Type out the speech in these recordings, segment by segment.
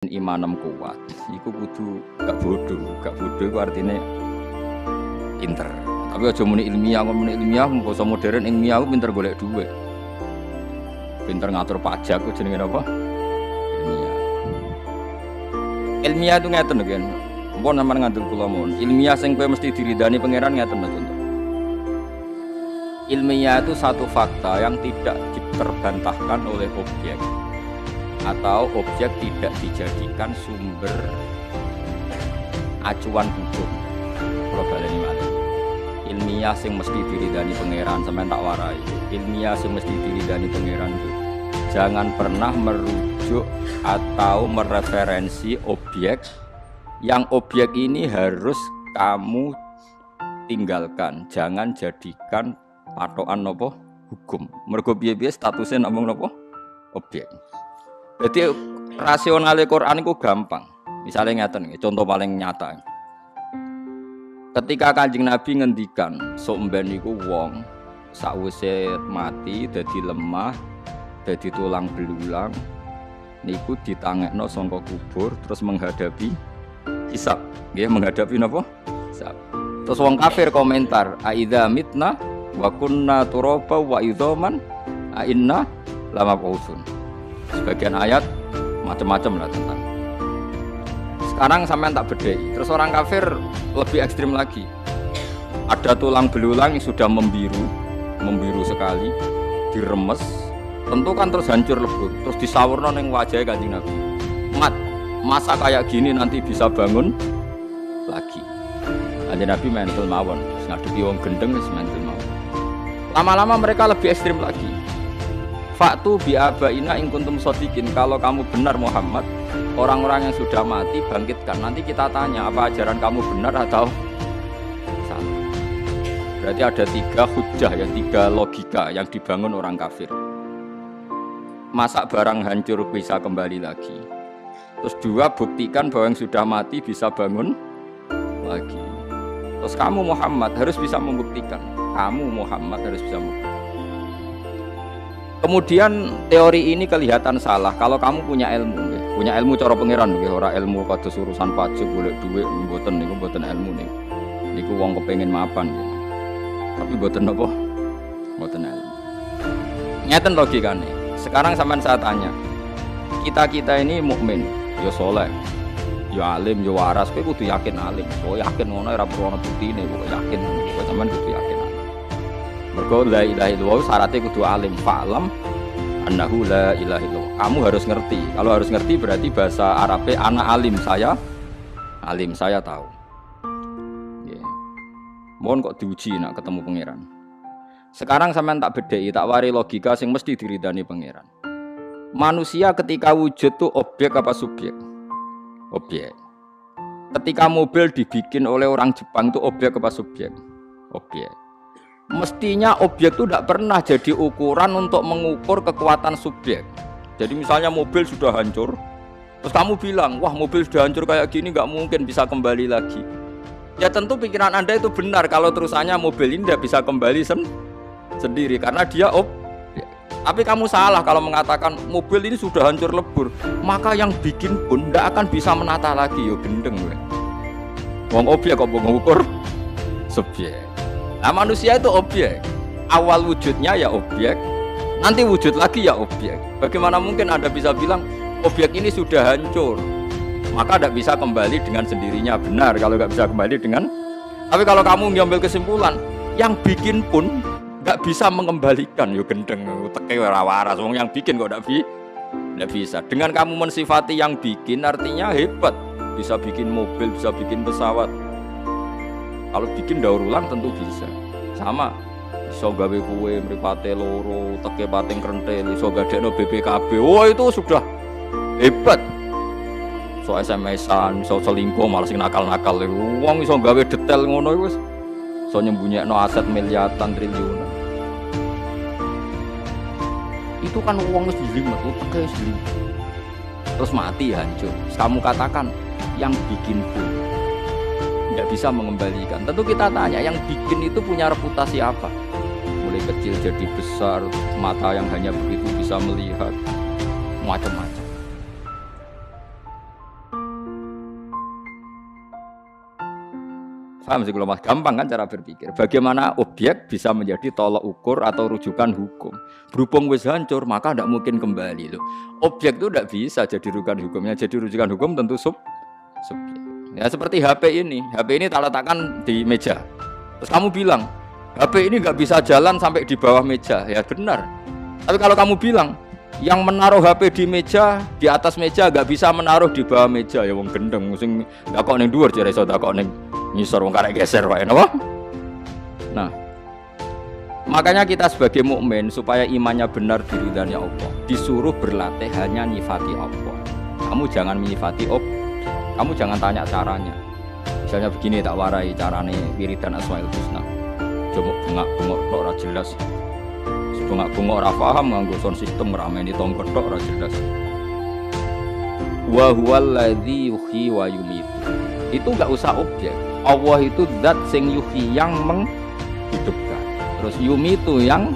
kepengin imanem kuat, iku kudu gak bodoh iku artine pinter. Tapi aja muni ilmiah, basa modern ilmiah ku pinter golek dhuwit. Pinter ngatur pajak ku jenenge apa? Ilmiah. Ilmiah itu ngeten kan. Mpun sampean ngandel kula mon. Ilmiah sing kowe mesti diridani pangeran ngeten contoh. Ilmiah itu satu fakta yang tidak diterbantahkan oleh objek atau objek tidak dijadikan sumber acuan hukum. Kalau baleni malih. Ilmiah sing mesti diridani pangeran sampean tak warai. Ilmiah sing mesti diridani pangeran itu jangan pernah merujuk atau mereferensi objek yang objek ini harus kamu tinggalkan. Jangan jadikan patokan nopo hukum. Mergo piye-piye statusnya namung nopo objek. Jadi rasionale Quran itu gampang. Misalnya ngeten, contoh paling nyata. Ketika Kanjeng Nabi ngendikan, sok mben niku wong sakwise mati dadi lemah, dadi tulang belulang, niku ditangekno saka kubur terus menghadapi hisab. Nggih, menghadapi napa? Hisab. Terus wong kafir komentar, "Aidza mitna wa kunna turaba wa idzaman a inna lamab'utsun." Sebagian ayat macam-macam lah tentang. Sekarang sampean tak bedhei. Terus orang kafir lebih ekstrim lagi. Ada tulang belulang yang sudah membiru sekali, diremes, tentu kan terus hancur lebur, terus disawurno ning wajahe Kanjeng Nabi. Masa kayak gini nanti bisa bangun lagi. Kanjeng Nabi mental mawon, ngadepi wong gendeng wis mental mawon. Lama-lama mereka lebih ekstrim lagi. Faktu bi'abaina in kuntum shodiqin, kalau kamu benar Muhammad, orang-orang yang sudah mati bangkitkan. Nanti kita tanya apa ajaran kamu benar atau salah. Berarti ada 3 hujjah ya, 3 logika yang dibangun orang kafir. Masa barang hancur bisa kembali lagi. Terus 2, buktikan bahwa yang sudah mati bisa bangun lagi. Terus kamu Muhammad harus bisa membuktikan. Kamu Muhammad harus bisa membuktikan. Kemudian teori ini kelihatan salah kalau kamu punya ilmu, ya. Punya ilmu cara pangeran, ya. Ora ilmu kados urusan pajak golek duit, mboten niku mboten ilmu niku. Niku wong kepengin mapan, ya. Tapi mboten napa? Mboten ilmu. Ngeten logikane. Sekarang sampean saya tanya, kita ini mukmin, ya saleh, ya alim, ya waras, kowe kudu yakin alim. Kowe yakin ngono ora perlu ana buktine, kowe yakin, kowe sampean kudu yakin. Mergo la ilaha illallah syaratnya kudu alim, fa'lam annahu la ilaha illallah. Kamu harus ngerti. Kalau harus ngerti berarti bahasa Arabnya ana alim, saya tahu. Yeah. Mohon kok diuji nak ketemu pangeran. Sekarang sampean tak bedheki, tak wari logika sing mesti diridani pangeran. Manusia ketika wujud tuh objek apa subjek? Objek. Ketika mobil dibikin oleh orang Jepang itu objek apa subjek? Objek. Mestinya objek itu tidak pernah jadi ukuran untuk mengukur kekuatan subjek. Jadi misalnya mobil sudah hancur, terus kamu bilang, wah mobil sudah hancur kayak gini nggak mungkin bisa kembali lagi. Ya tentu pikiran Anda itu benar kalau terusannya mobil ini tidak bisa kembali sendiri karena dia objek. Tapi kamu salah kalau mengatakan mobil ini sudah hancur lebur, maka yang bikin pun tidak akan bisa menata lagi. Yo gendeng, wong objek kok mengukur subjek. Nah manusia itu objek, awal wujudnya ya objek, nanti wujud lagi ya objek. Bagaimana mungkin Anda bisa bilang objek ini sudah hancur, maka tidak bisa kembali dengan sendirinya. Benar kalau tidak bisa kembali dengan. Tapi kalau kamu mengambil kesimpulan, yang bikin pun tidak bisa mengembalikan, yo gendeng, teke ora waras. Wong yang bikin kok tidak bisa. Dengan kamu mensifati yang bikin artinya hebat, bisa bikin mobil, bisa bikin pesawat. Kalau bikin daur ulang tentu bisa. Sama iso gawe kue mripate loro, teke pating krentel, iso gadekno BPKB. Oh itu sudah hebat. So SMS-an, iso selingkuh malah sing nakal-nakal. Wong iso gawe detail ngono iku wis iso nyembunyiakno aset miliaran triliunan. Itu kan wong wis jelimet, teke jelimet. Terus mati hancur. Kamu katakan yang bikin pun tidak bisa mengembalikan. Tentu kita tanya, yang bikin itu punya reputasi apa? Mulai kecil jadi besar, mata yang hanya begitu bisa melihat, macam-macam. Paham sih kalau mas, gampang kan cara berpikir. Bagaimana objek bisa menjadi tolok ukur atau rujukan hukum. Berhubung wis hancur, maka tidak mungkin kembali loh. Objek itu tidak bisa jadi rujukan hukumnya. Jadi rujukan hukum tentu subjek. Ya seperti HP ini. HP ini tak letakkan di meja. Terus kamu bilang, HP ini nggak bisa jalan sampai di bawah meja. Ya benar. Tapi kalau kamu bilang, yang menaruh HP di meja, di atas meja nggak bisa menaruh di bawah meja, ya wong gendeng, sing dakok ning dhuwur jare iso dakok ning ngisor wong karek geser wae napa? Nah, makanya kita sebagai mukmin supaya imannya benar di ridhanya Allah, disuruh berlatih hanya nyifati Allah. Kamu jangan menyifati kamu jangan tanya caranya. Misalnya begini tak warai carane wiridan Asmaul Husna. Coba bengak-bengok tok ora jelas. Bengak-bengok ora paham nganggo sound system ngrameni tonggo tok ora jelas. Wa huwal ladzi yuhyi wa yumiitu. Itu enggak usah objek. Allah itu zat sing yuhyi yang menghidupkan. Terus yumiitu yang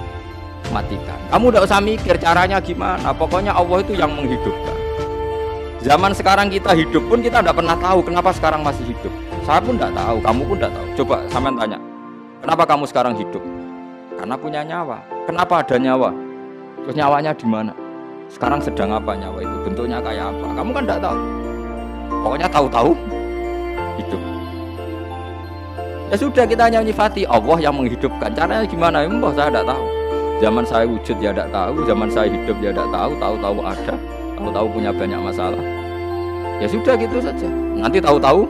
matikan. Kamu enggak usah mikir caranya gimana. Pokoknya Allah itu yang menghidupkan. Zaman sekarang kita hidup pun kita enggak pernah tahu kenapa sekarang masih hidup. Saya pun enggak tahu, kamu pun enggak tahu. Coba sampean tanya. Kenapa kamu sekarang hidup? Karena punya nyawa. Kenapa ada nyawa? Terus nyawanya di mana? Sekarang sedang apa nyawa itu? Bentuknya kayak apa? Kamu kan enggak tahu. Pokoknya tahu-tahu hidup. Ya sudah, kita hanya nyifati Allah yang menghidupkan. Caranya gimana? Mbah saya enggak tahu. Zaman saya wujud ya enggak tahu, zaman saya hidup ya enggak tahu, tahu-tahu ada, tahu-tahu punya banyak masalah. Ya sudah gitu saja. Nanti tahu-tahu